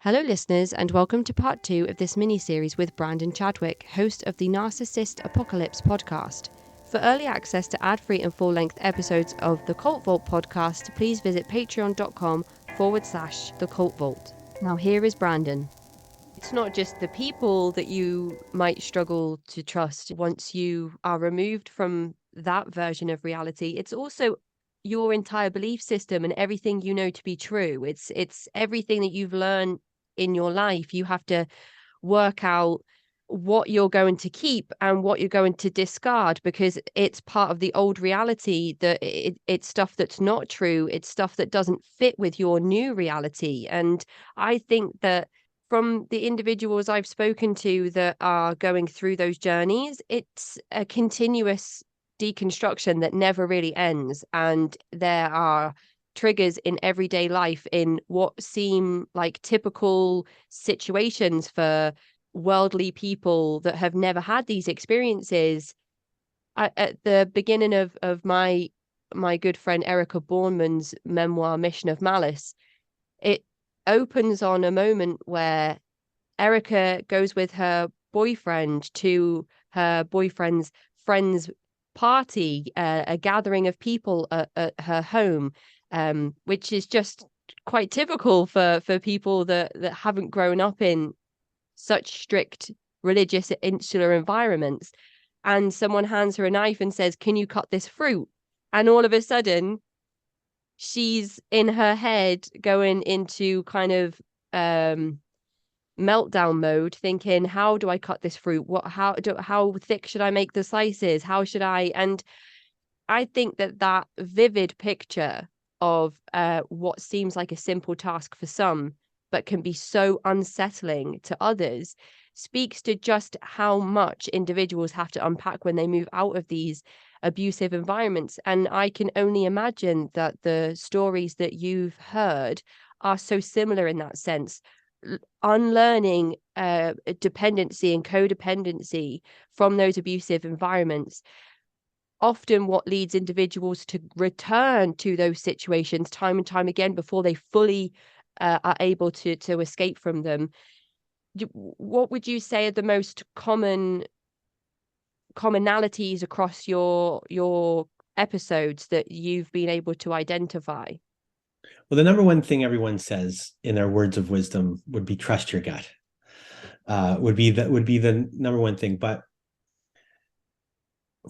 Hello, listeners, and welcome to part 2 of this mini-series with Brandon Chadwick, host of the Narcissist Apocalypse podcast. For early access to ad-free and full-length episodes of the Cult Vault podcast, please visit patreon.com/The Cult Vault. Now here is Brandon. It's not just the people that you might struggle to trust once you are removed from that version of reality. It's also your entire belief system and everything you know to be true. It's everything that you've learned in your life. You have to work out what you're going to keep and what you're going to discard, because it's part of the old reality, that it's stuff that's not true. It's stuff that doesn't fit with your new reality. And I think that from the individuals I've spoken to that are going through those journeys, it's a continuous deconstruction that never really ends. And there are triggers in everyday life in what seem like typical situations for worldly people that have never had these experiences. At the beginning of my good friend Erica Bourneman's memoir, Mission of Malice, it opens on a moment where Erica goes with her boyfriend to her boyfriend's friend's party, a gathering of people at her home, which is just quite typical for people that haven't grown up in such strict religious insular environments. And someone hands her a knife and says, "Can you cut this fruit?" And all of a sudden, she's in her head going into kind of meltdown mode, thinking, how do I cut this fruit? How thick should I make the slices? How should I? And I think that vivid picture of what seems like a simple task for some, but can be so unsettling to others, speaks to just how much individuals have to unpack when they move out of these abusive environments. And I can only imagine that the stories that you've heard are so similar in that sense. Unlearning dependency and codependency from those abusive environments, often what leads individuals to return to those situations time and time again before they fully are able to escape from them. What would you say are the most commonalities across your episodes that you've been able to identify? Well, the number one thing everyone says in their words of wisdom would be trust your gut. Would be the number one thing. But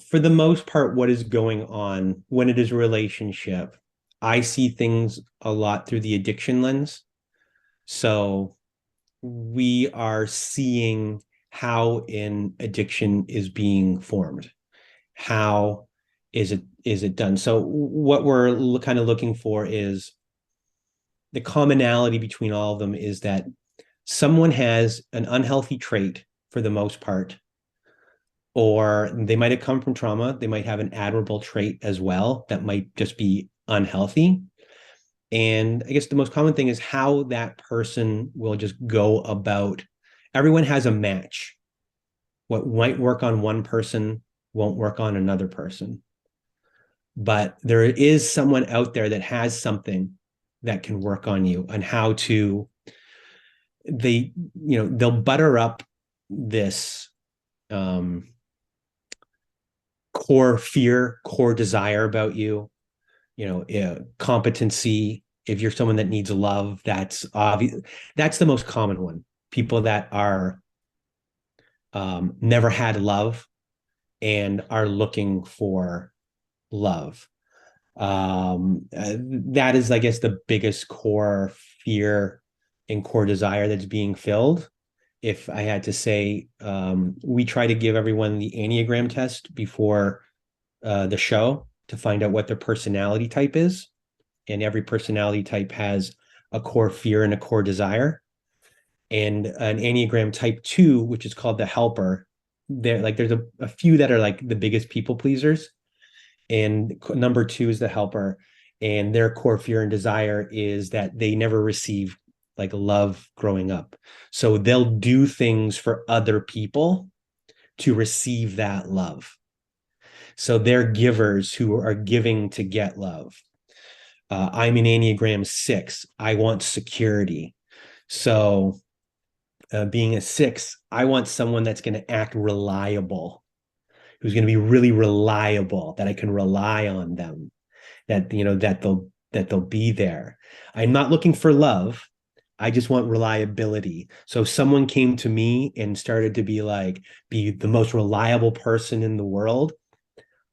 for the most part, what is going on when it is a relationship, I see things a lot through the addiction lens. So we are seeing how an addiction is being formed. How is it done? So what we're kind of looking for is the commonality between all of them is that someone has an unhealthy trait for the most part, or they might have come from trauma. They might have an admirable trait as well that might just be unhealthy. And I guess the most common thing is how that person will just go about. Everyone has a match. What might work on one person won't work on another person. But there is someone out there that has something that can work on you, and how to, they'll butter up this core fear, core desire about you, competency. If you're someone that needs love, that's obvious. That's the most common one. People that are never had love and are looking for love. That is, I guess, the biggest core fear and core desire that's being filled. If I had to say, we try to give everyone the Enneagram test before the show to find out what their personality type is. And every personality type has a core fear and a core desire. And an Enneagram type 2, which is called the helper, there's a few that are like the biggest people pleasers. And number 2 is the helper. And their core fear and desire is that they never receive like love growing up. So they'll do things for other people to receive that love. So they're givers who are giving to get love. I'm an Enneagram 6. I want security. So, being a 6, I want someone that's going to act reliable, who's going to be really reliable, that I can rely on them, that that they'll be there. I'm not looking for love. I just want reliability. So if someone came to me and started to be the most reliable person in the world,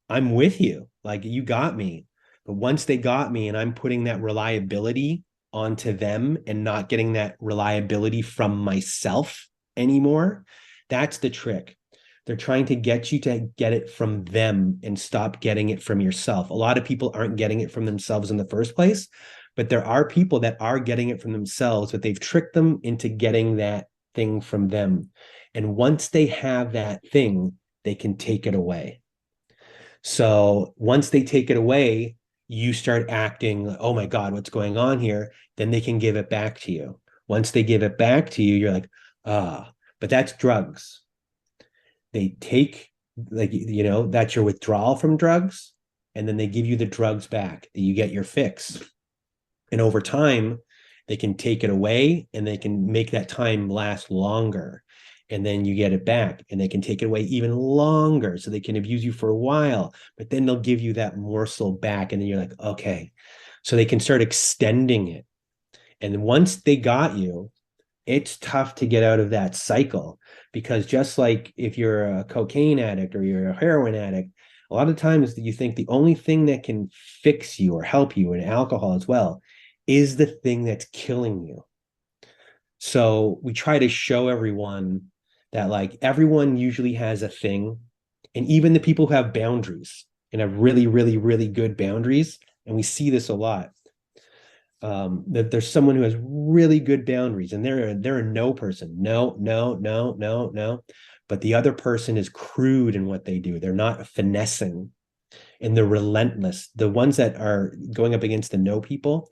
I'm with you. Like, you got me. But once they got me and I'm putting that reliability onto them and not getting that reliability from myself anymore, that's the trick. They're trying to get you to get it from them and stop getting it from yourself. A lot of people aren't getting it from themselves in the first place, but there are people that are getting it from themselves, but they've tricked them into getting that thing from them. And once they have that thing, they can take it away. So once they take it away, you start acting, oh my God, what's going on here? Then they can give it back to you. Once they give it back to you, you're like, ah, but that's drugs. They take, like, that's your withdrawal from drugs. And then they give you the drugs back. You get your fix. And over time, they can take it away and they can make that time last longer. And then you get it back and they can take it away even longer. So they can abuse you for a while, but then they'll give you that morsel back. And then you're like, okay. So they can start extending it. And once they got you, it's tough to get out of that cycle, because just like if you're a cocaine addict or you're a heroin addict, a lot of times you think the only thing that can fix you or help you, and alcohol as well, is the thing that's killing you. So we try to show everyone that, like, everyone usually has a thing, and even the people who have boundaries and have really, really, really good boundaries, and we see this a lot, that there's someone who has really good boundaries and they're a no person. No, no, no, no, no. But the other person is crude in what they do. They're not finessing and they're relentless. The ones that are going up against the no people,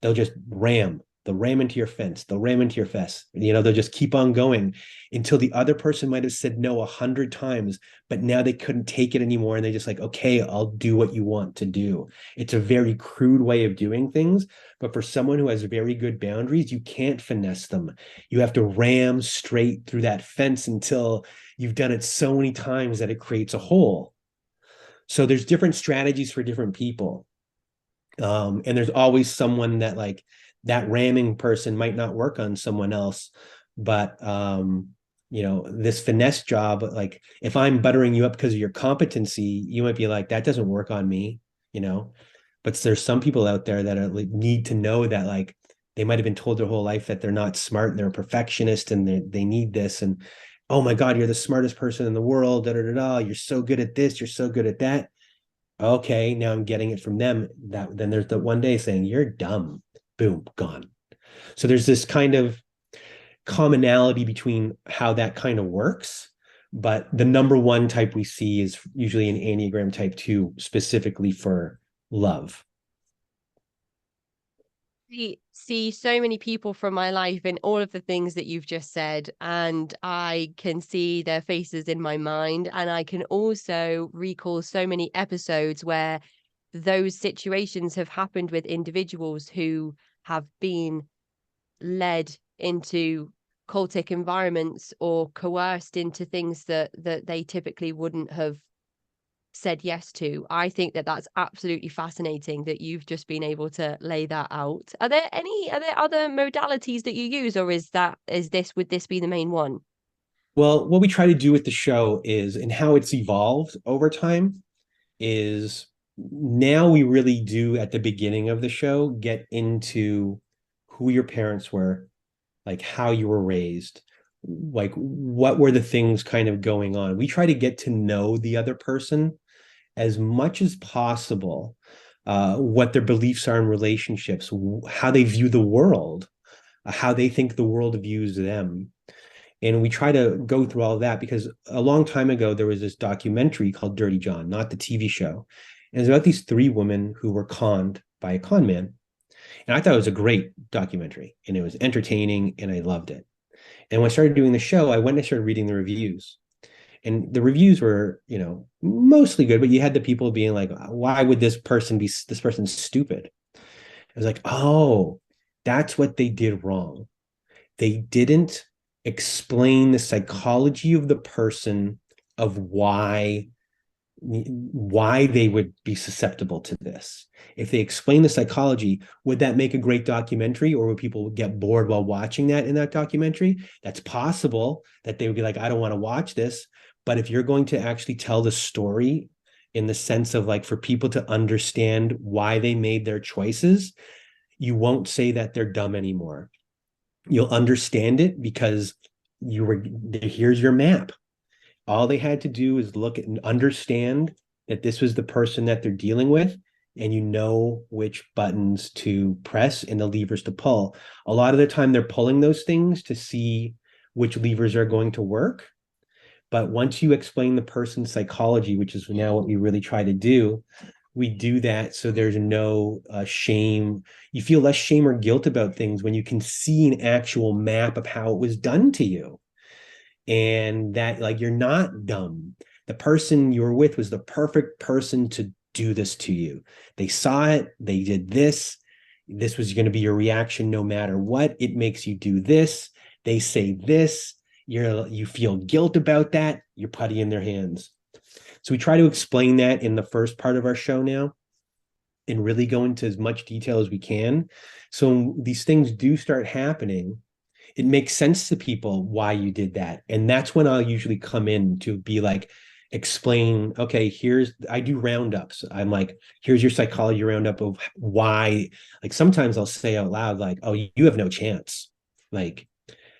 they'll just ram. They'll ram into your fence. They'll ram into your fence. They'll just keep on going until the other person might have said no 100 times, but now they couldn't take it anymore. And they're just like, okay, I'll do what you want to do. It's a very crude way of doing things. But for someone who has very good boundaries, you can't finesse them. You have to ram straight through that fence until you've done it so many times that it creates a hole. So there's different strategies for different people. And there's always someone that, like, that ramming person might not work on someone else, but this finesse job, like, if I'm buttering you up because of your competency, you might be like, that doesn't work on me, but there's some people out there that are, like, need to know that, like, they might have been told their whole life that they're not smart and they're a perfectionist and they need this, and oh my God, you're the smartest person in the world, da, da, da, da. You're so good at this, you're so good at that. Okay, now I'm getting it from them. That then there's the one day saying, you're dumb. Boom, gone. So there's this kind of commonality between how that kind of works. But the number one type we see is usually an Enneagram type 2, specifically for love. See so many people from my life in all of the things that you've just said, and I can see their faces in my mind, and I can also recall so many episodes where those situations have happened with individuals who have been led into cultic environments or coerced into things that they typically wouldn't have said yes to. I think that that's absolutely fascinating that you've just been able to lay that out. Are there other modalities that you use, or would this be the main one? Well, what we try to do with the show is, and how it's evolved over time, is now we really do at the beginning of the show get into who your parents were, like how you were raised, like what were the things kind of going on. We try to get to know the other person as much as possible, what their beliefs are in relationships, how they view the world, how they think the world views them. And we try to go through all of that, because a long time ago, there was this documentary called Dirty John, not the TV show. And it's about these 3 women who were conned by a con man. And I thought it was a great documentary and it was entertaining and I loved it. And when I started doing the show, I went and started reading the reviews. And the reviews were, mostly good, but you had the people being like, why would this person's stupid? I was like, oh, that's what they did wrong. they didn't explain the psychology of the person of why they would be susceptible to this. If they explain the psychology, would that make a great documentary, or would people get bored while watching that in that documentary? That's possible that they would be like, I don't want to watch this. But if you're going to actually tell the story in the sense of like for people to understand why they made their choices, you won't say that they're dumb anymore. You'll understand it because here's your map. All they had to do is look at and understand that this was the person that they're dealing with, and you know which buttons to press and the levers to pull. A lot of the time, they're pulling those things to see which levers are going to work. But once you explain the person's psychology, which is now what we really try to do, we do that so there's no shame. You feel less shame or guilt about things when you can see an actual map of how it was done to you, and that like you're not dumb. The person you were with was the perfect person to do this to you. They saw it, they did this. This was going to be your reaction no matter what. It makes you do this. They say this. You feel guilt about that. You're putty in their hands. So we try to explain that in the first part of our show now and really go into as much detail as we can. So when these things do start happening, it makes sense to people why you did that. And that's when I'll usually come in to be like, explain, okay, I do roundups. I'm like, here's your psychology roundup of why. Like sometimes I'll say out loud, like, oh, you have no chance. Like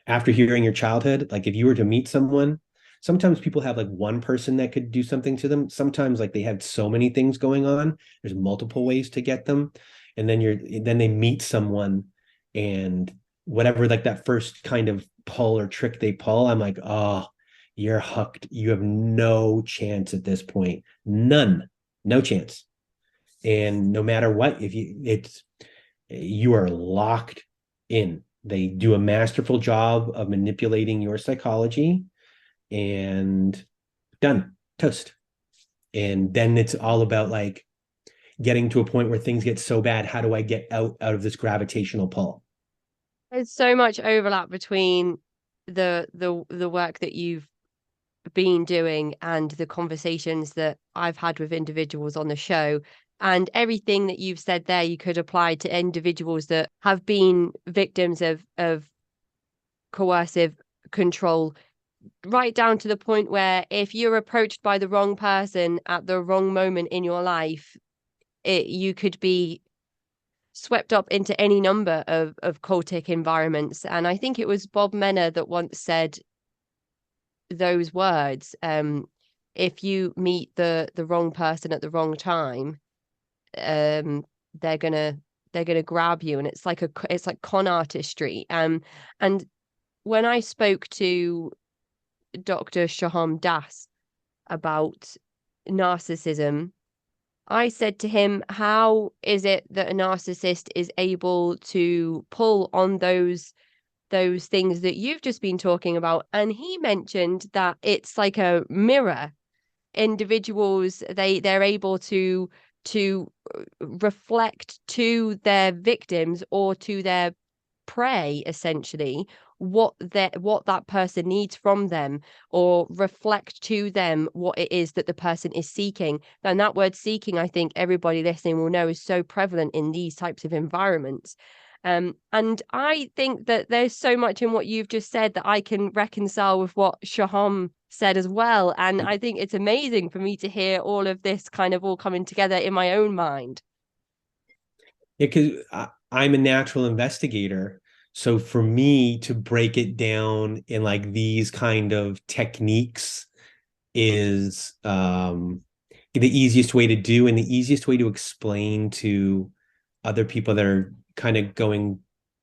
after hearing your childhood, like if you were to meet someone, sometimes people have like one person that could do something to them. Sometimes like they have so many things going on. There's multiple ways to get them. And then they meet someone, and whatever like that first kind of pull or trick they pull, I'm like, oh, you're hooked. You have no chance at this point. None. No chance. And no matter what, you are locked in. They do a masterful job of manipulating your psychology, and done. Toast. And then it's all about like getting to a point where things get so bad. How do I get out of this gravitational pull? There's so much overlap between the work that you've been doing and the conversations that I've had with individuals on the show. And everything that you've said there, you could apply to individuals that have been victims of coercive control, right down to the point where if you're approached by the wrong person at the wrong moment in your life, you could be swept up into any number of cultic environments. And I think it was Bob Menner that once said those words, if you meet the wrong person at the wrong time, um they're gonna grab you. And it's like con artistry. And when I spoke to Dr. Shaham Das about narcissism, I said to him, how is it that a narcissist is able to pull on those things that you've just been talking about? And he mentioned that it's like a mirror. Individuals, they're able to reflect to their victims or to their prey, essentially, what that person needs from them, or reflect to them what it is that the person is seeking. And that word seeking, I think everybody listening will know, is so prevalent in these types of environments. And I think that there's so much in what you've just said that I can reconcile with what Shaham said as well. And I think it's amazing for me to hear all of this kind of all coming together in my own mind. Yeah, because I'm a natural investigator. So for me to break it down in like these kind of techniques is the easiest way to do, and the easiest way to explain to other people that are kind of going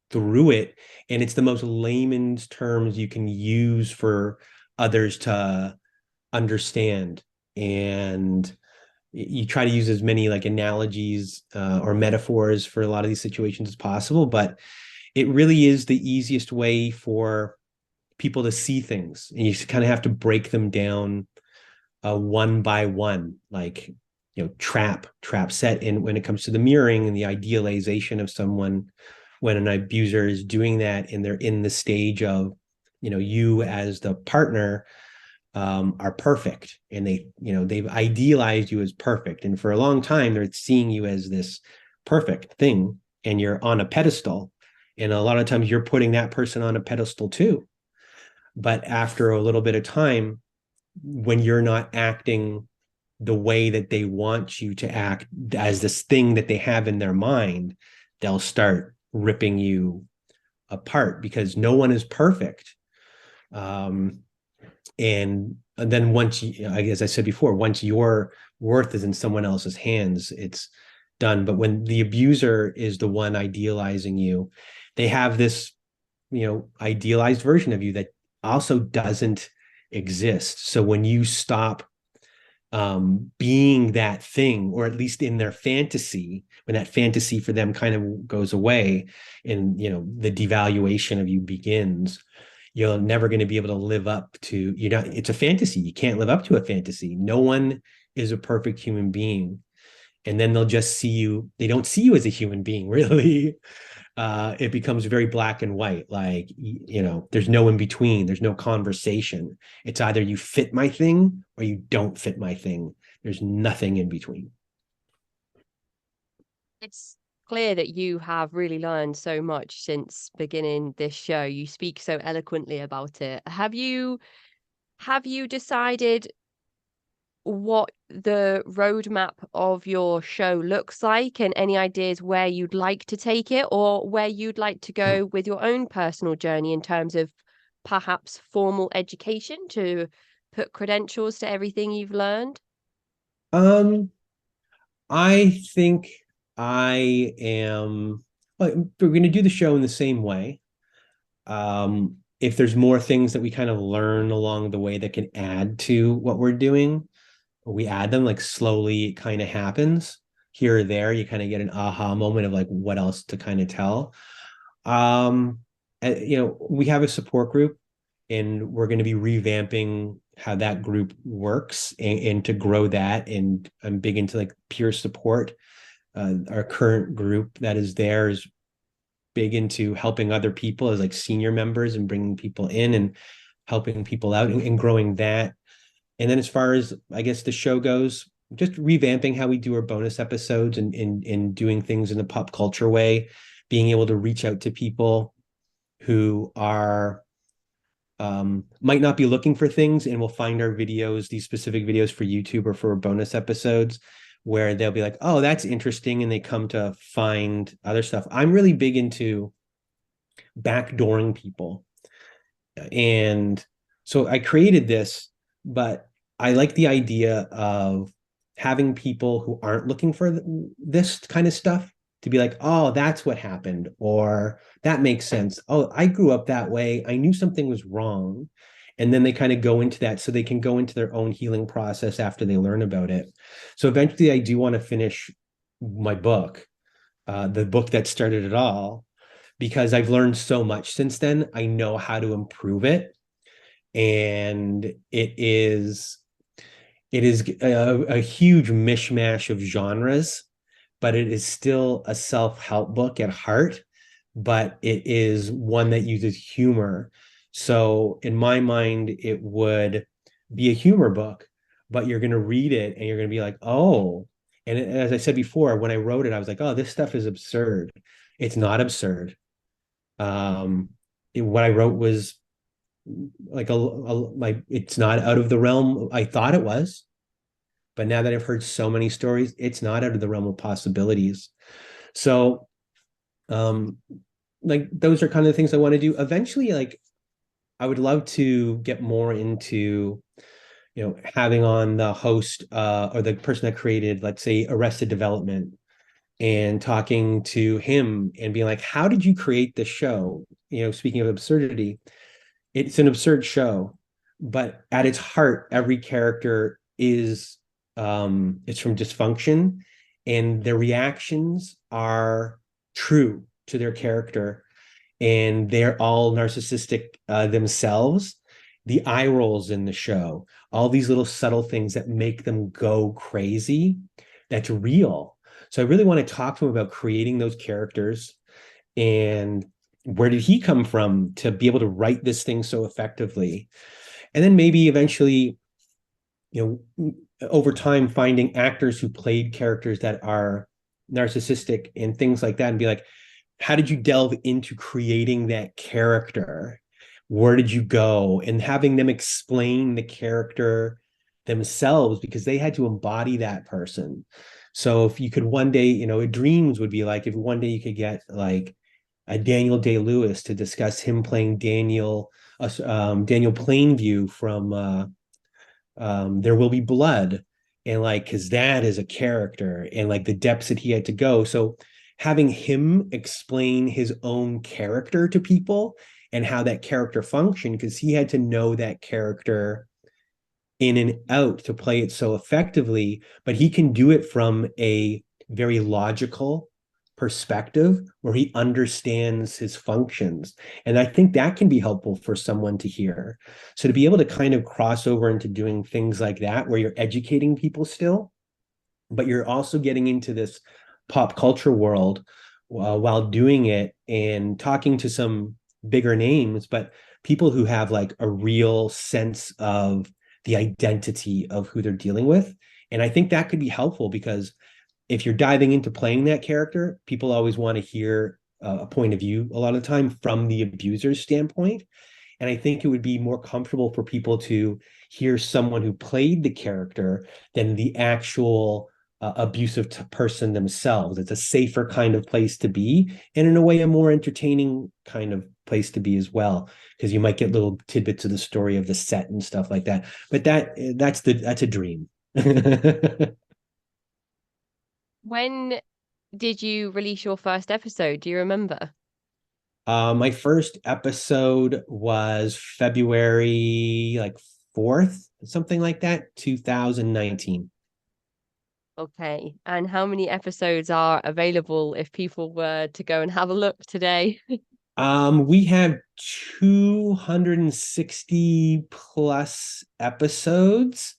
through it. And it's the most layman's terms you can use for others to understand. And you try to use as many like analogies or metaphors for a lot of these situations as possible, but it really is the easiest way for people to see things, and you kind of have to break them down one by one, like trap set. And when it comes to the mirroring and the idealization of someone, when an abuser is doing that and they're in the stage of, you as the partner are perfect, and they've idealized you as perfect, and for a long time they're seeing you as this perfect thing, and you're on a pedestal, and a lot of times you're putting that person on a pedestal too. But after a little bit of time, when you're not acting the way that they want you to act as this thing that they have in their mind, they'll start ripping you apart, because no one is perfect. And then once you, as I said before, once your worth is in someone else's hands, it's done. But when the abuser is the one idealizing you, they have this, idealized version of you that also doesn't exist. So when you stop being that thing, or at least in their fantasy, when that fantasy for them kind of goes away, and the devaluation of you begins, you're never going to be able to live up to, it's a fantasy. You can't live up to a fantasy. No one is a perfect human being. And then they'll just see you, they don't see you as a human being, really. It becomes very black and white. Like, there's no in between. There's no conversation. It's either you fit my thing or you don't fit my thing. There's nothing in between. It's clear that you have really learned so much since beginning this show. You speak so eloquently about it. Have you decided what the roadmap of your show looks like, and any ideas where you'd like to take it, or where you'd like to go with your own personal journey in terms of perhaps formal education to put credentials to everything you've learned? Um, I think I am, well, we're going to do the show in the same way. If there's more things that we kind of learn along the way that can add to what we're doing, we add them. Like, slowly it kind of happens here or there. You kind of get an aha moment of like what else to kind of tell. um we have a support group, and we're going to be revamping how that group works, and to grow that. And I'm big into like peer support. Our current group that is there is big into helping other people as like senior members, and bringing people in and helping people out, and growing that. And then as far as, I guess, the show goes, just revamping how we do our bonus episodes, and doing things in the pop culture way, being able to reach out to people who are might not be looking for things, and will find our videos, these specific videos for YouTube or for bonus episodes, where they'll be like, oh, that's interesting, and they come to find other stuff. I'm really big into backdooring people. And so I created this, but I like the idea of having people who aren't looking for this kind of stuff to be like, oh, that's what happened, or that makes sense. Oh, I grew up that way. I knew something was wrong. And then they kind of go into that, so they can go into their own healing process after they learn about it. So eventually I do want to finish my book, the book that started it all, because I've learned so much since then. I know how to improve it. And it is a huge mishmash of genres, but it is still a self-help book at heart, but it is one that uses humor. So in my mind, it would be a humor book, but you're going to read it and you're going to be like, oh. And as I said before, when I wrote it, I was like, oh, this stuff is absurd. It's not absurd. What I wrote was like it's not out of the realm I thought it was. But now that I've heard so many stories, it's not out of the realm of possibilities. So, um, like, those are kind of the things I want to do. Eventually, like, I would love to get more into, having on the host, or the person that created, let's say, Arrested Development, and talking to him and being like, how did you create this show? Speaking of absurdity, it's an absurd show, but at its heart, every character is it's from dysfunction, and their reactions are true to their character, and they're all narcissistic themselves. The eye rolls in the show, all these little subtle things that make them go crazy, that's real. So I really want to talk to them about creating those characters, and where did he come from to be able to write this thing so effectively? And then maybe eventually, over time, finding actors who played characters that are narcissistic and things like that, and be like, how did you delve into creating that character? Where did you go? And having them explain the character themselves, because they had to embody that person. So if you could one day, dreams would be like if one day you could get like a Daniel Day-Lewis to discuss him playing Daniel Plainview from There Will Be Blood, and like because that is a character and like the depths that he had to go. So having him explain his own character to people and how that character functioned, because he had to know that character in and out to play it so effectively, but he can do it from a very logical perspective where he understands his functions. And I think that can be helpful for someone to hear. So to be able to kind of cross over into doing things like that, where you're educating people still, but you're also getting into this pop culture world while doing it and talking to some bigger names, but people who have like a real sense of the identity of who they're dealing with. And I think that could be helpful because if you're diving into playing that character, people always want to hear a point of view a lot of the time from the abuser's standpoint. And I think it would be more comfortable for people to hear someone who played the character than the actual abusive person themselves. It's a safer kind of place to be, and in a way, a more entertaining kind of place to be as well, because you might get little tidbits of the story of the set and stuff like that. But that's a dream. When did you release your first episode? Do you remember? My first episode was February like 4th, something like that, 2019. Okay. And how many episodes are available if people were to go and have a look today? We have 260 plus episodes,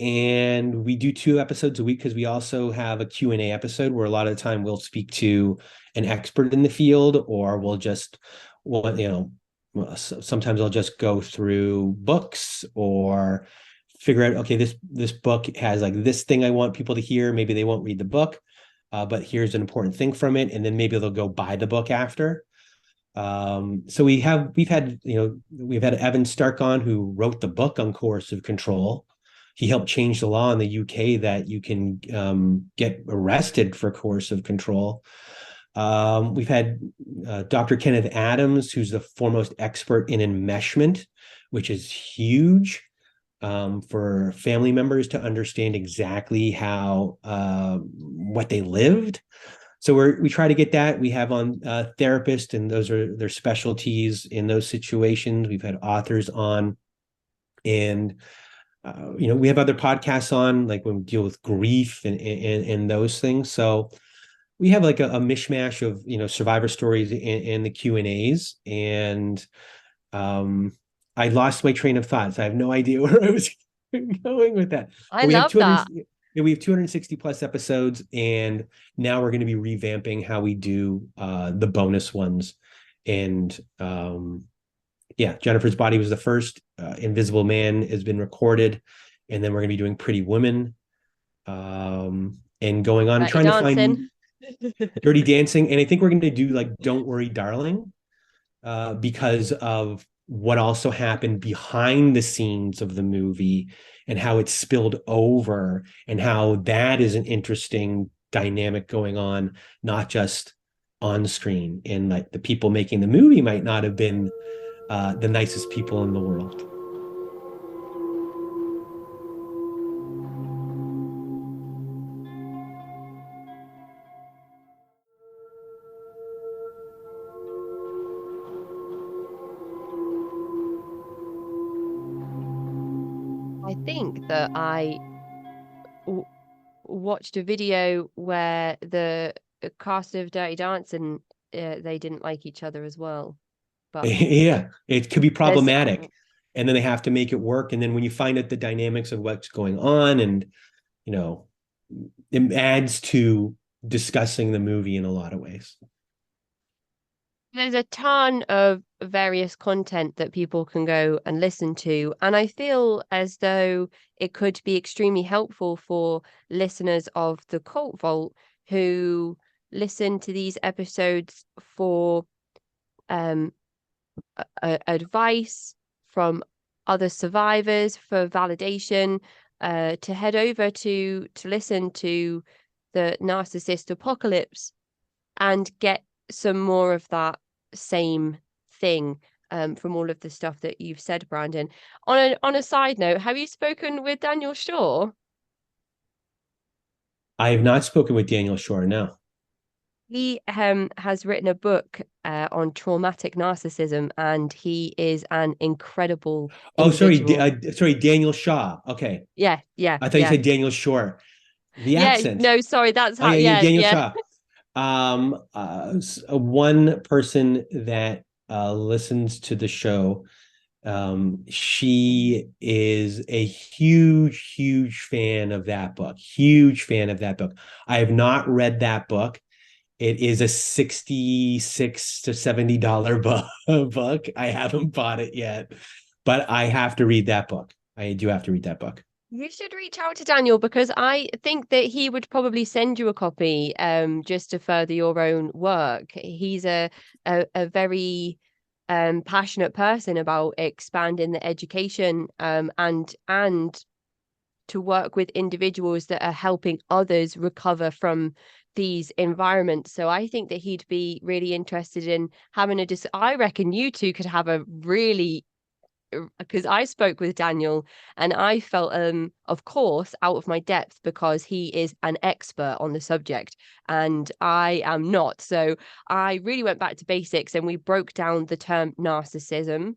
and we do 2 episodes a week because we also have a Q&A episode where a lot of the time we'll speak to an expert in the field, or sometimes I'll just go through books or figure out, okay, this book has like this thing I want people to hear. Maybe they won't read the book, but here's an important thing from it, and then maybe they'll go buy the book after. So we've had Evan Stark on, who wrote the book on coercive control. He helped change the law in the UK that you can get arrested for coercive control. We've had Dr. Kenneth Adams, who's the foremost expert in enmeshment, which is huge for family members to understand exactly how what they lived. So we try to get that. We have on therapists, and those are their specialties in those situations. We've had authors on, and we have other podcasts on, like when we deal with grief and those things. So we have like a mishmash of survivor stories and the Q&As, and I lost my train of thought. So I have no idea where I was going with that. I But we have love that. we have 260 plus episodes, and now we're going to be revamping how we do the bonus ones. And Jennifer's Body was the first. Invisible Man has been recorded, and then we're going to be doing Pretty Women, and going on and Dirty trying to find Dancing. Dirty Dancing. And I think we're going to do like Don't Worry, Darling, because of what also happened behind the scenes of the movie and how it spilled over, and how that is an interesting dynamic going on, not just on screen. And like the people making the movie might not have been the nicest people in the world. I think that I w watched a video where the cast of Dirty Dancing, they didn't like each other as well. But Yeah, it could be there's problematic, and then they have to make it work. And then when you find out the dynamics of what's going on, and you know it adds to discussing the movie in a lot of ways. There's a ton of various content that people can go and listen to, and I feel as though it could be extremely helpful for listeners of the Cult Vault who listen to these episodes for um advice from other survivors, for validation, to head over to listen to the Narcissist Apocalypse and get some more of that same thing from all of the stuff that you've said, Brandon. On a side note, have you spoken with Daniel Shaw? I have not spoken with Daniel Shore. No. He has written a book on traumatic narcissism, and he is an incredible Oh, sorry. individual. Sorry, Daniel Shaw. Okay. Yeah, yeah, I thought you yeah. said Daniel Shore. The Yeah, accent. no, sorry, that's Oh how, yeah, yeah, yeah, Daniel yeah. Shaw. One person that listens to the show, she is a huge, huge fan of that book. Huge fan of that book. I have not read that book. It is a $66 to $70 book. I haven't bought it yet, but I have to read that book. I do have to read that book. You should reach out to Daniel because I think that he would probably send you a copy just to further your own work. He's a very passionate person about expanding the education and to work with individuals that are helping others recover from these environments. So I think that he'd be really interested in having I reckon you two could have a really, because I spoke with Daniel and I felt of course out of my depth because he is an expert on the subject and I am not. So I really went back to basics and we broke down the term narcissism.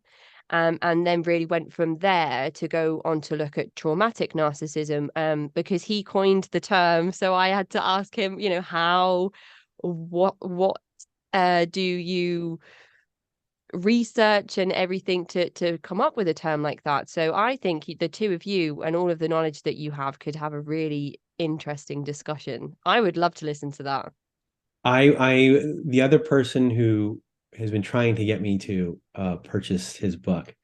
And then really went from there to go on to look at traumatic narcissism, because he coined the term. So I had to ask him, how, what do you research and everything to come up with a term like that? So I think the two of you and all of the knowledge that you have could have a really interesting discussion. I would love to listen to that. The other person who has been trying to get me to purchase his book,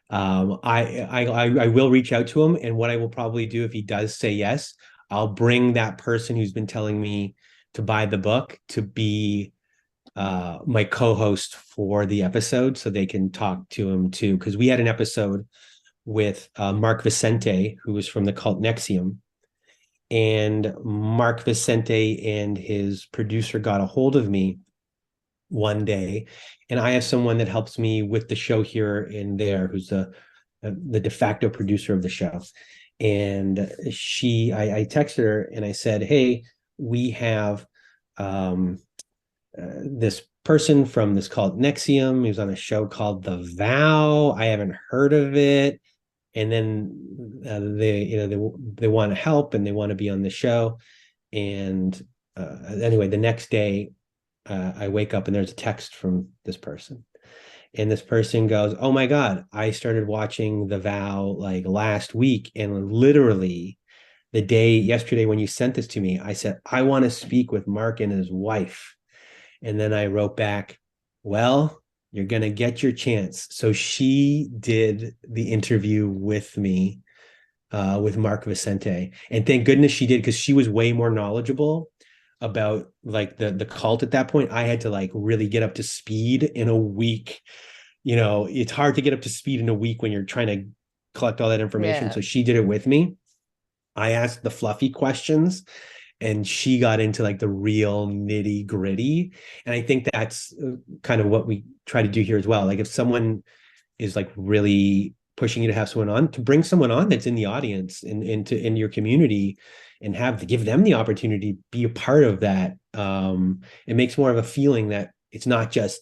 I will reach out to him, and what I will probably do if he does say yes, I'll bring that person who's been telling me to buy the book to be my co-host for the episode, so they can talk to him too. Because we had an episode with Mark Vicente, who was from the cult Nexium, and Mark Vicente and his producer got a hold of me one day, and I have someone that helps me with the show here and there, who's the de facto producer of the show. And I texted her and I said, "Hey, we have this person from this called Nexium. He was on a show called The Vow. I haven't heard of it." And then they want to help and they want to be on the show. And anyway, the next day, I wake up and there's a text from this person. And this person goes, "Oh my God, I started watching The Vow like last week. And literally the day yesterday when you sent this to me, I said, I want to speak with Mark and his wife." And then I wrote back, "Well, you're going to get your chance." So she did the interview with me, with Mark Vicente. And thank goodness she did, because she was way more knowledgeable about like the cult at that point. I had to like really get up to speed in a week. It's hard to get up to speed in a week when you're trying to collect all that information. Yeah. So she did it with me. I asked the fluffy questions and she got into like the real nitty gritty. And I think that's kind of what we try to do here as well. Like if someone is like really pushing you to have someone on, to bring someone on that's in the audience and in your community, and give them the opportunity to be a part of that. It makes more of a feeling that it's not just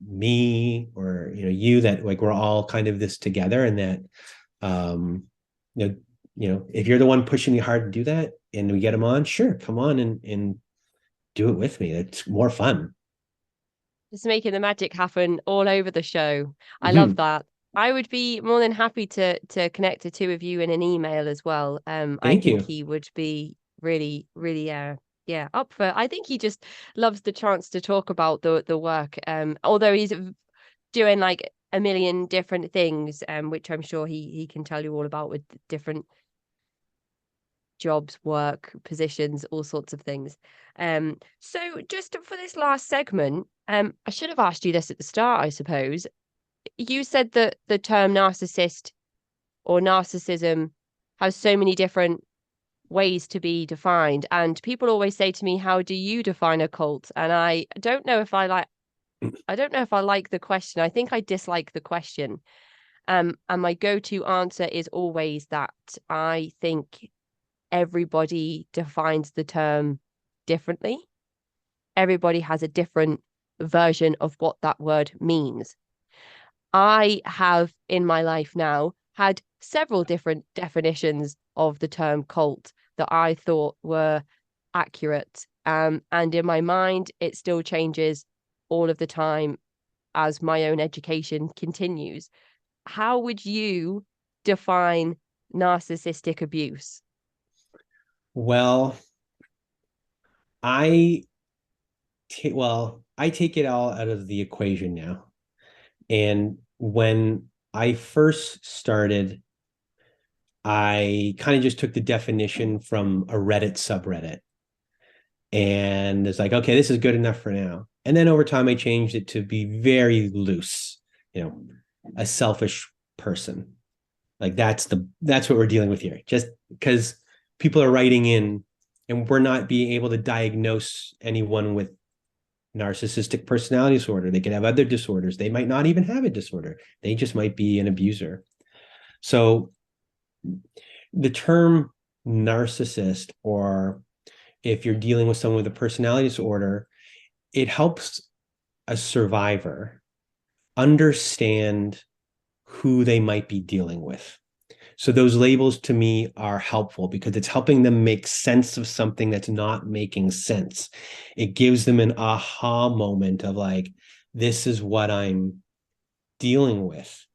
me or you, that like we're all kind of this together, and that um if you're the one pushing me hard to do that and we get them on, sure, come on and do it with me. It's more fun. Just making the magic happen all over the show. I love Mm-hmm. that. I would be more than happy to connect the two of you in an email as well. I Thank think you. he would be really, really, Yeah, up for. I think he just loves the chance to talk about the work. Although he's doing like a million different things, which I'm sure he can tell you all about with different jobs, work, positions, all sorts of things. So just for this last segment, I should have asked you this at the start, I suppose. You said that the term narcissist or narcissism has so many different ways to be defined. And people always say to me, how do you define a cult? And I don't know if I like the question. I think I dislike the question. And my go-to answer is always that I think everybody defines the term differently. Everybody has a different version of what that word means. I have in my life now had several different definitions of the term cult that I thought were accurate. And in my mind, it still changes all of the time as my own education continues. How would you define narcissistic abuse? Well, I I take it all out of the equation now. And when I first started, I kind of just took the definition from a Reddit subreddit. And it's like, okay, this is good enough for now. And then over time, I changed it to be very loose, you know, a selfish person. Like that's what we're dealing with here. Just because people are writing in and we're not being able to diagnose anyone with narcissistic personality disorder. They could have other disorders. They might not even have a disorder. They just might be an abuser. So the term narcissist, or if you're dealing with someone with a personality disorder, it helps a survivor understand who they might be dealing with. So those labels to me are helpful because it's helping them make sense of something that's not making sense. It gives them an aha moment of like, this is what I'm dealing with.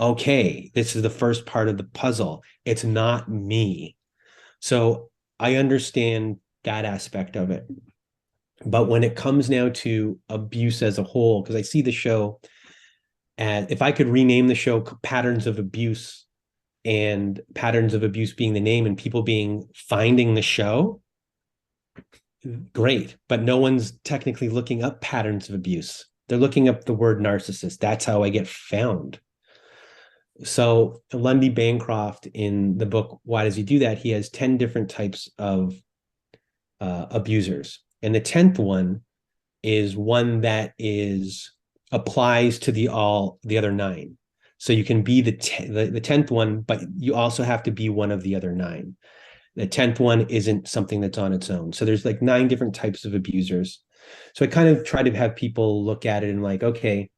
Okay, this is the first part of the puzzle. It's not me. So I understand that aspect of it. But when it comes now to abuse as a whole, because I see the show, and if I could rename the show Patterns of Abuse, and Patterns of Abuse being the name and people being finding the show, great. But no one's technically looking up patterns of abuse. They're looking up the word narcissist. That's how I get found. So Lundy Bancroft in the book, Why Does He Do That? He has 10 different types of abusers. And the 10th one is one that is applies to the other 9. So you can be the 10th one, but you also have to be one of the other 9. The 10th one isn't something that's on its own. So there's like 9 different types of abusers. So I kind of try to have people look at it and like, okay,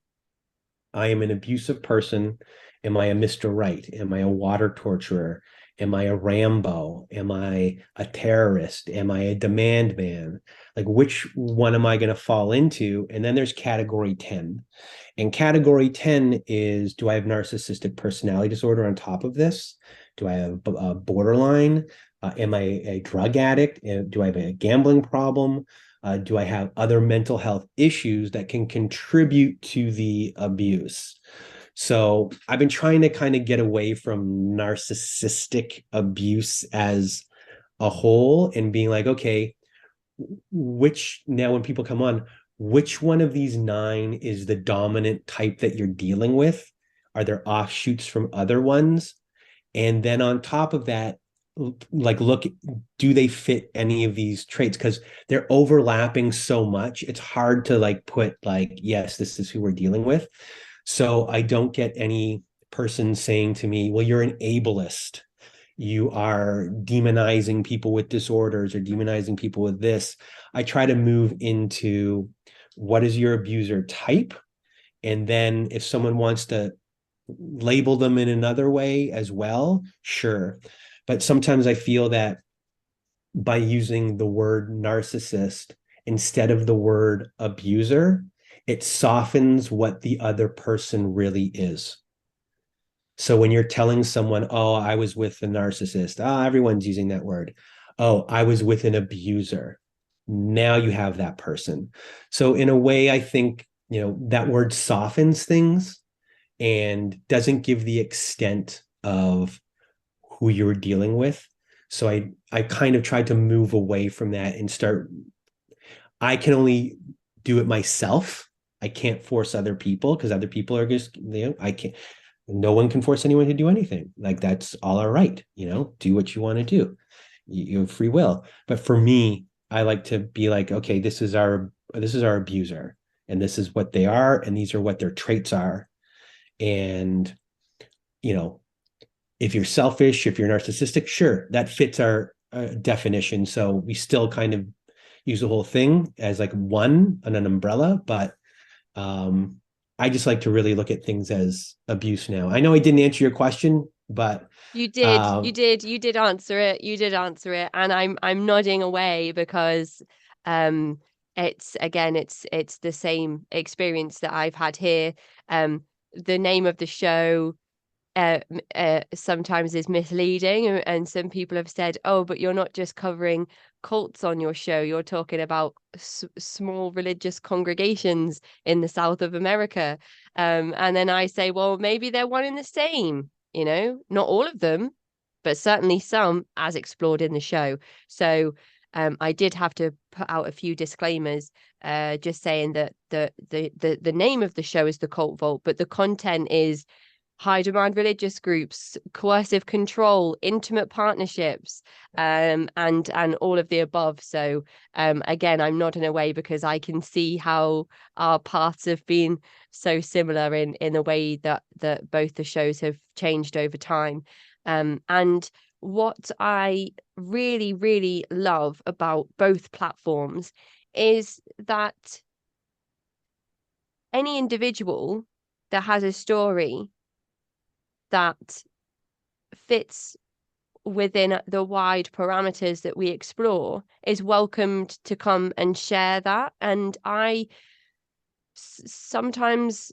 I am an abusive person. Am I a Mr. Right? Am I a water torturer? Am I a Rambo? Am I a terrorist? Am I a demand man? Like, which one am I going to fall into? And then there's category 10. And category 10 is, do I have narcissistic personality disorder on top of this? Do I have a borderline? Am I a drug addict? Do I have a gambling problem? Do I have other mental health issues that can contribute to the abuse? So I've been trying to kind of get away from narcissistic abuse as a whole and being like, okay, now when people come on, which one of these 9 is the dominant type that you're dealing with? Are there offshoots from other ones? And then on top of that, like, look, do they fit any of these traits? Because they're overlapping so much. It's hard to like put like, yes, this is who we're dealing with. So I don't get any person saying to me, well, you're an ableist. You are demonizing people with disorders or demonizing people with this. I try to move into what is your abuser type? And then if someone wants to label them in another way as well, sure. But sometimes I feel that by using the word narcissist instead of the word abuser, it softens what the other person really is. So when you're telling someone, oh, I was with a narcissist, everyone's using that word. Oh, I was with an abuser. Now you have that person. So in a way, I think, that word softens things and doesn't give the extent of who you're dealing with. So I kind of tried to move away from that and start. I can only do it myself. I can't force other people, because other people are just, I can't, no one can force anyone to do anything. Like, that's all all right. Do what you want to do. You have free will. But for me, I like to be like, okay, this is our abuser, and this is what they are, and these are what their traits are. And, you know, if you're selfish, if you're narcissistic, sure, that fits our definition. So we still kind of use the whole thing as like one on an umbrella, but um, I just like to really look at things as abuse now. I know I didn't answer your question, but You did, you um, did, you did answer it. You did answer it, and I'm nodding away because um it's again it's the same experience that I've had here. The name of the show sometimes is misleading, and some people have said, oh, but you're not just covering cults on your show, you're talking about small religious congregations in the south of America. And then I say, well, maybe they're one and the same, not all of them, but certainly some, as explored in the show. So I did have to put out a few disclaimers, just saying that the name of the show is The Cult Vault, but the content is high demand religious groups, coercive control, intimate partnerships, and all of the above. So again, I'm nodding away because I can see how our paths have been so similar in the way that both the shows have changed over time. And what I really, really love about both platforms is that any individual that has a story that fits within the wide parameters that we explore is welcomed to come and share that. And I sometimes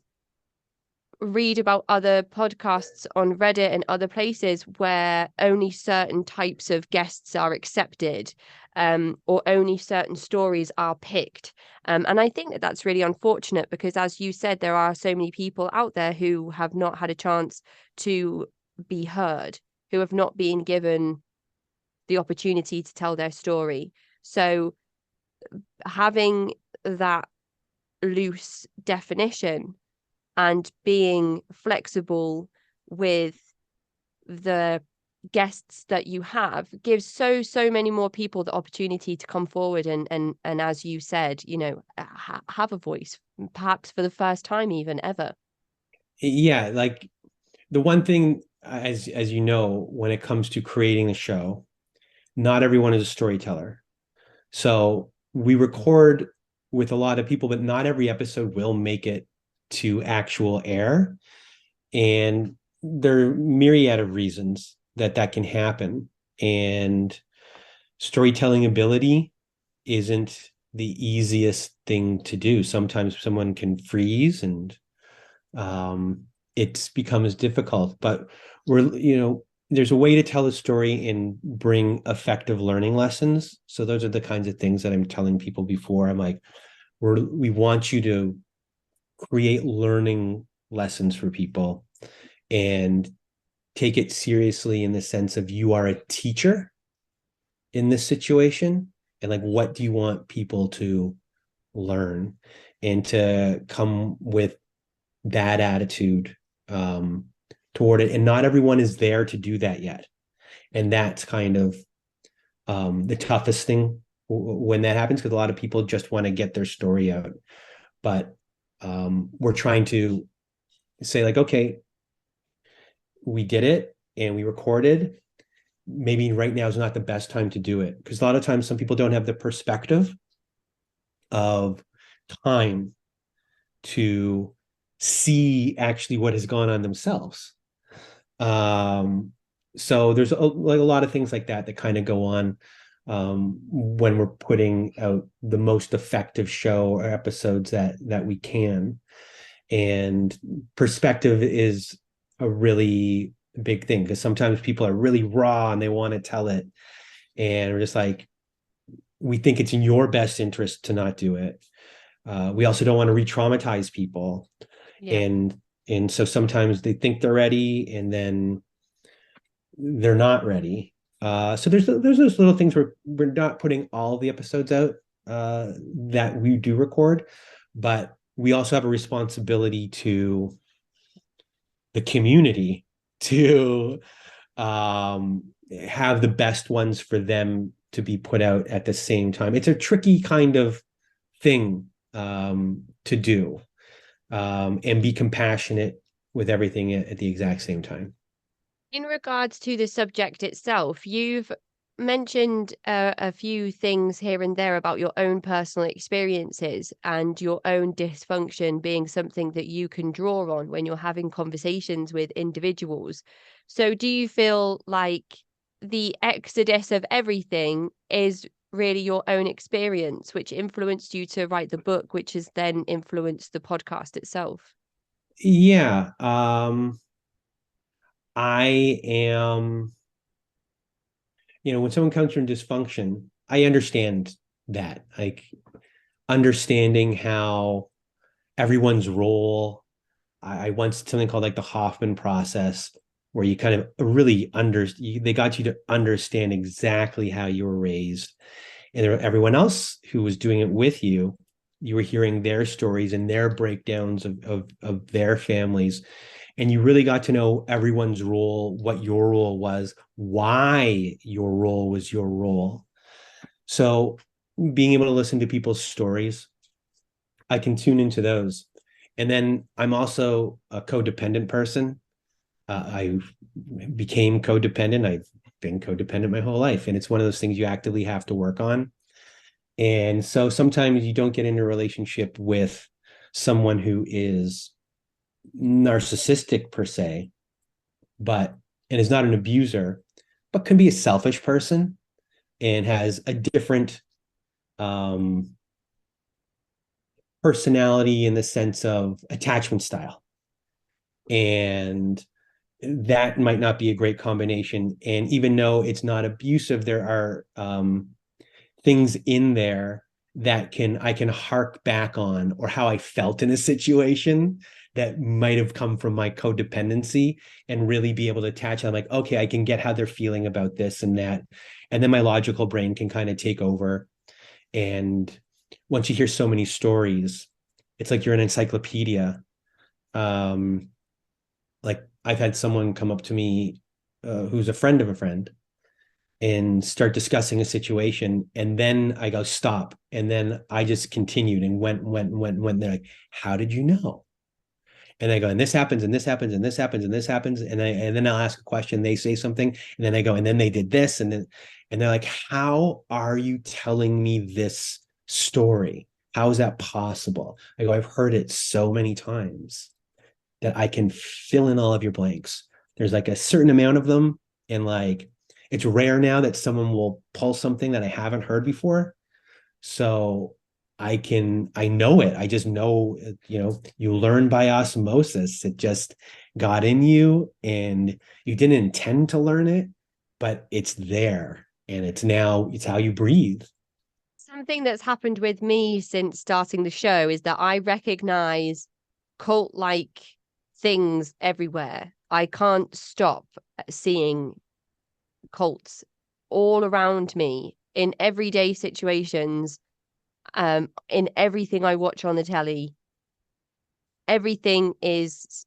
read about other podcasts on Reddit and other places where only certain types of guests are accepted, or only certain stories are picked. And I think that that's really unfortunate because, as you said, there are so many people out there who have not had a chance to be heard, who have not been given the opportunity to tell their story. So having that loose definition and being flexible with the guests that you have gives so many more people the opportunity to come forward and as you said, have a voice, perhaps for the first time even ever. yeah, like the one thing, as you know, when it comes to creating a show, not everyone is a storyteller. So we record with a lot of people, but not every episode will make it to actual air. And there are myriad of reasons that can happen. And storytelling ability isn't the easiest thing to do. Sometimes someone can freeze, and it becomes difficult. But there's a way to tell a story and bring effective learning lessons. So those are the kinds of things that I'm telling people before. I'm like, we want you to create learning lessons for people and take it seriously in the sense of you are a teacher in this situation. And like, what do you want people to learn, and to come with that attitude toward it. And not everyone is there to do that yet. And that's kind of the toughest thing when that happens, because a lot of people just want to get their story out. But we're trying to say, like, okay, we did it and we recorded. Maybe right now is not the best time to do it, because a lot of times some people don't have the perspective of time to see actually what has gone on themselves. So there's like a lot of things like that kind of go on when we're putting out the most effective show or episodes that we can. And perspective is a really big thing, because sometimes people are really raw and they want to tell it, and we're just like, we think it's in your best interest to not do it. We also don't want to re-traumatize people. Yeah. And so sometimes they think they're ready and then they're not ready. So there's those little things where we're not putting all the episodes out that we do record, but we also have a responsibility to the community to have the best ones for them to be put out at the same time. It's a tricky kind of thing to do, and be compassionate with everything at the exact same time. In regards to the subject itself, you've mentioned a few things here and there about your own personal experiences and your own dysfunction being something that you can draw on when you're having conversations with individuals. So, do you feel like the exodus of everything is really your own experience, which influenced you to write the book, which has then influenced the podcast itself? Yeah. I am, when someone comes from dysfunction, I understand that, like understanding how everyone's role. I once did something called like the Hoffman process, where you kind of really they got you to understand exactly how you were raised. And everyone else who was doing it with you, you were hearing their stories and their breakdowns of their families. And you really got to know everyone's role, what your role was, why your role was your role. So being able to listen to people's stories, I can tune into those. And then I'm also a codependent person. I became codependent. I've been codependent my whole life. And it's one of those things you actively have to work on. And so sometimes you don't get into a relationship with someone who is narcissistic per se, and is not an abuser, but can be a selfish person and has a different personality in the sense of attachment style. And that might not be a great combination. And even though it's not abusive, there are things in there that I can hark back on, or how I felt in a situation that might have come from my codependency, and really be able to attach. I'm like, okay, I can get how they're feeling about this and that. And then my logical brain can kind of take over. And once you hear so many stories, it's like you're an encyclopedia. Like I've had someone come up to me who's a friend of a friend and start discussing a situation. And then I go, stop. And then I just continued and went. They're like, how did you know? And I go, and this happens, and this happens, and this happens, and this happens. And then I'll ask a question, they say something, and then I go, and then they did this. And they're like, how are you telling me this story? How is that possible? I go, I've heard it so many times that I can fill in all of your blanks. There's like a certain amount of them. And like, it's rare now that someone will pull something that I haven't heard before. So I know it. I just know, you learn by osmosis. It just got in you and you didn't intend to learn it, but it's there. And it's how you breathe. Something that's happened with me since starting the show is that I recognize cult-like things everywhere. I can't stop seeing cults all around me in everyday situations, in everything I watch on the telly. Everything is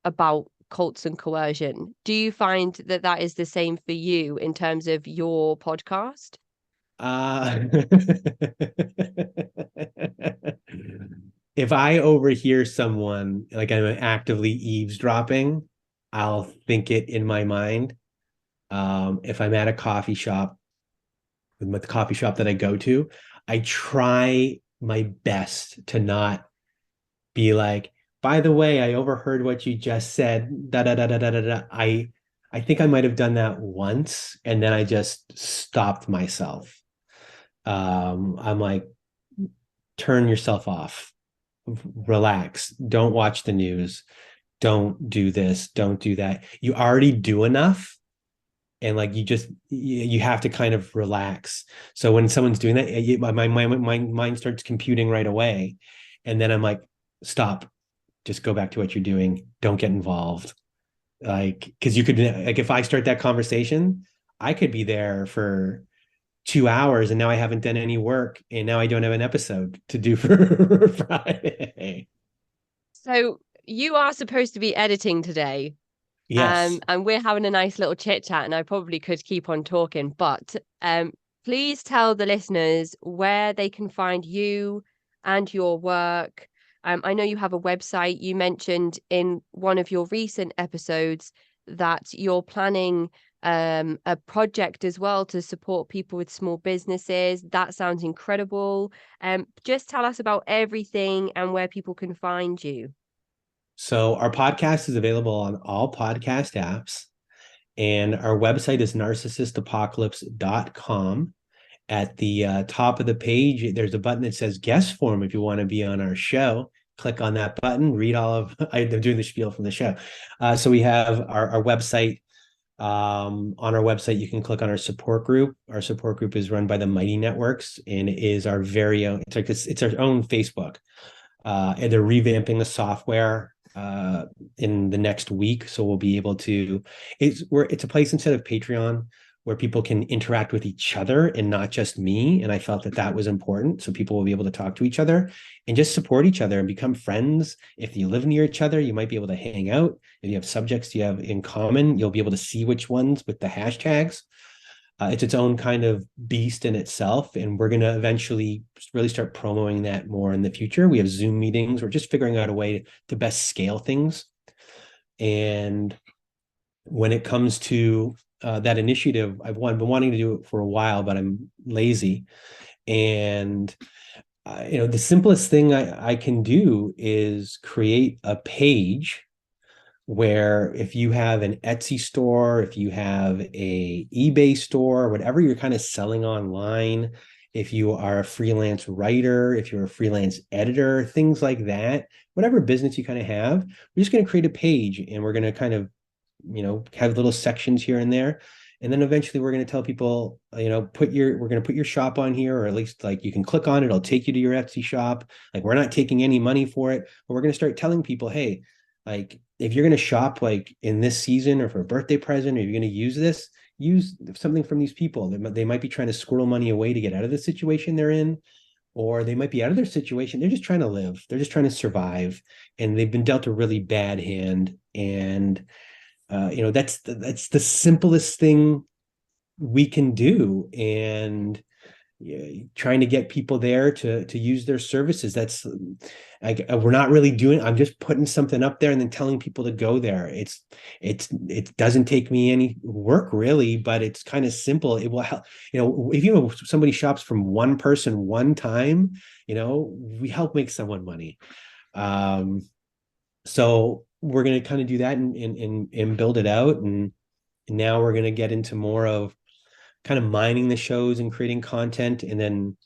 about cults and coercion. Do you find that that is the same for you in terms of your podcast? Uh, if I overhear someone, like I'm actively eavesdropping, I'll think it in my mind. If I'm at a coffee shop, with the coffee shop that I go to, I try my best to not be like, by the way, I overheard what you just said. Da da da da da da da. I think I might have done that once, and then I just stopped myself. I'm like, turn yourself off, relax, don't watch the news, don't do this, don't do that. You already do enough, and like you have to kind of relax. So when someone's doing that, my mind starts computing right away, and then I'm like, stop, just go back to what you're doing, don't get involved. Like, because you could, like, if I start that conversation, I could be there for 2 hours and now I haven't done any work and now I don't have an episode to do for Friday. So you are supposed to be editing today. Yes. And we're having a nice little chit chat, and I probably could keep on talking, but please tell the listeners where they can find you and your work. I know you have a website. You mentioned in one of your recent episodes that you're planning a project as well to support people with small businesses. That sounds incredible. Just tell us about everything and where people can find you. So our podcast is available on all podcast apps, and our website is narcissistapocalypse.com. At the top of the page, there's a button that says guest form if you want to be on our show. Click on that button, read all of, I'm doing the spiel from the show. So we have our website. On our website, you can click on our support group. Our support group is run by the Mighty Networks and it is our very own, it's our own Facebook. And they're revamping the software in the next week. So we'll be able to, it's a place instead of Patreon where people can interact with each other and not just me. And I felt that that was important. So people will be able to talk to each other and just support each other and become friends. If you live near each other, you might be able to hang out. If you have subjects you have in common, you'll be able to see which ones with the hashtags. It's its own kind of beast in itself. And we're going to eventually really start promoting that more in the future. We have Zoom meetings. We're just figuring out a way to best scale things. And when it comes to that initiative, I've been wanting to do it for a while, but I'm lazy. And the simplest thing I can do is create a page where if you have an Etsy store, if you have a eBay store, whatever you're kind of selling online, if you are a freelance writer, if you're a freelance editor, things like that, whatever business you kind of have, we're just going to create a page and we're going to kind of have little sections here and there. And then eventually we're going to tell people, we're going to put your shop on here, or at least like you can click on it. It'll take you to your Etsy shop. Like we're not taking any money for it, but we're going to start telling people, hey, like if you're going to shop like in this season or for a birthday present, or you're going to use this, use something from these people. They might be trying to squirrel money away to get out of the situation they're in, or they might be out of their situation. They're just trying to live. They're just trying to survive. And they've been dealt a really bad hand. And that's the simplest thing we can do. And trying to get people there to use their services, that's like we're not really doing, I'm just putting something up there and then telling people to go there. It doesn't take me any work really, but it's kind of simple. It will help. If somebody shops from one person one time, we help make someone money. So we're going to kind of do that and build it out. And now we're going to get into more of kind of mining the shows and creating content. And then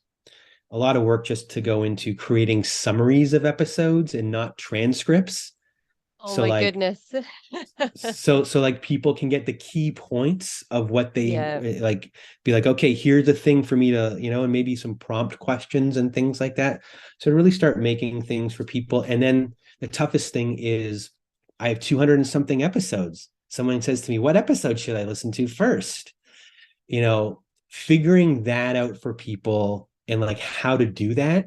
a lot of work just to go into creating summaries of episodes and not transcripts. Oh So my like, goodness. so like people can get the key points of what they Yeah. like, be like, okay, here's the thing for me to, and maybe some prompt questions and things like that. So to really start making things for people. And then the toughest thing is I have 200 and something episodes. Someone says to me, what episode should I listen to first? Figuring that out for people and like how to do that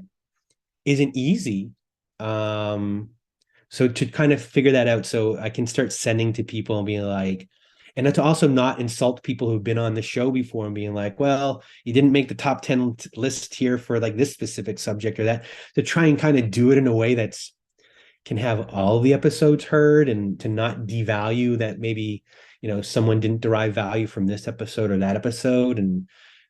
isn't easy. So to kind of figure that out so I can start sending to people and being like, and to also not insult people who've been on the show before and being like, well, you didn't make the top 10 list here for like this specific subject or that, to try and kind of do it in a way that's can have all the episodes heard and to not devalue that maybe someone didn't derive value from this episode or that episode, and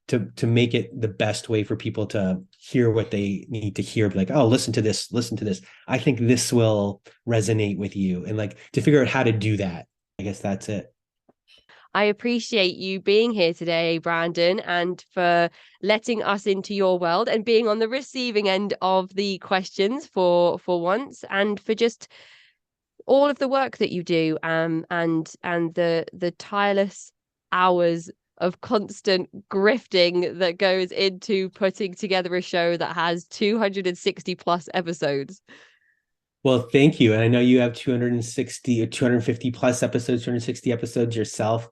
to make it the best way for people to hear what they need to hear, like, oh, listen to this, I think this will resonate with you, and like to figure out how to do that. I guess that's it. I appreciate you being here today, Brandon, and for letting us into your world and being on the receiving end of the questions for once, and for just all of the work that you do, and the tireless hours of constant grifting that goes into putting together a show that has 260 plus episodes. Well, thank you. And I know you have 260 or 250 plus episodes, 260 episodes yourself.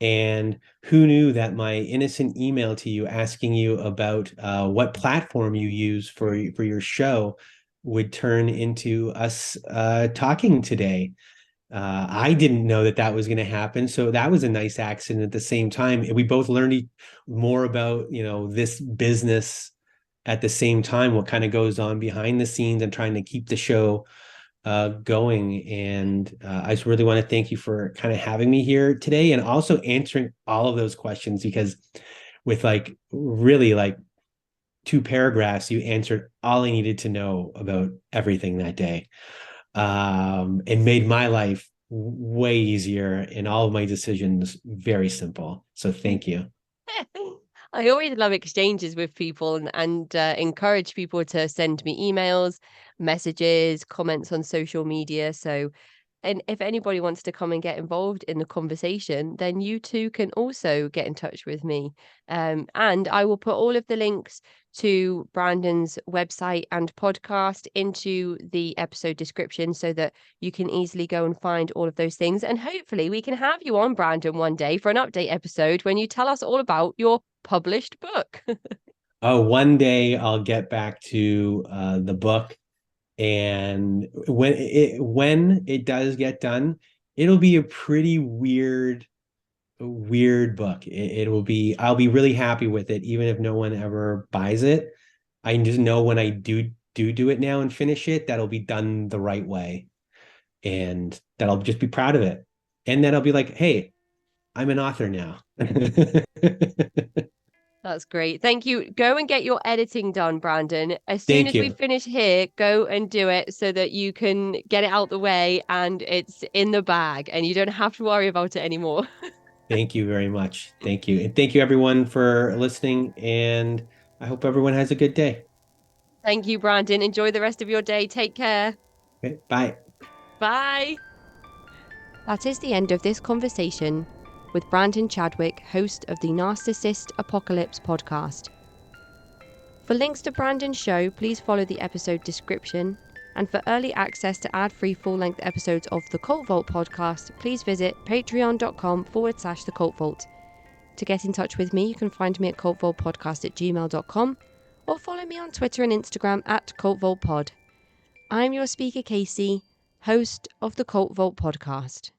And who knew that my innocent email to you asking you about what platform you use for your show would turn into us talking today. I didn't know that that was going to happen. So that was a nice accident at the same time. We both learned more about, this business at the same time, what kind of goes on behind the scenes and trying to keep the show going. And I just really want to thank you for kind of having me here today and also answering all of those questions, because with really 2 paragraphs, you answered all I needed to know about everything that day. And made my life way easier and all of my decisions very simple. So thank you. I always love exchanges with people and encourage people to send me emails, messages, comments on social media. So, and if anybody wants to come and get involved in the conversation, then you too can also get in touch with me. And I will put all of the links to Brandon's website and podcast into the episode description so that you can easily go and find all of those things. And hopefully we can have you on, Brandon, one day for an update episode when you tell us all about your published book. Oh, one day I'll get back to the book. And when it does get done, it'll be a pretty weird book. I'll be really happy with it, even if no one ever buys it. I just know when I do it now and finish it, that'll be done the right way, and that I'll just be proud of it. And then I'll be like, hey, I'm an author now. That's great. Thank you. Go and get your editing done, Brandon. As soon Thank as we you. finish here, go and do it so that you can get it out the way and it's in the bag and you don't have to worry about it anymore. Thank you very much. Thank you. And thank you everyone for listening. And I hope everyone has a good day. Thank you, Brandon. Enjoy the rest of your day. Take care. Okay, bye. Bye. That is the end of this conversation with Brandon Chadwick, host of the Narcissist Apocalypse podcast. For links to Brandon's show, please follow the episode description. And for early access to ad-free full-length episodes of the Cult Vault podcast, please visit patreon.com/The Cult Vault. To get in touch with me, you can find me at cultvaultpodcast@gmail.com or follow me on Twitter and Instagram @cultvaultpod. I'm your speaker, Casey, host of the Cult Vault podcast.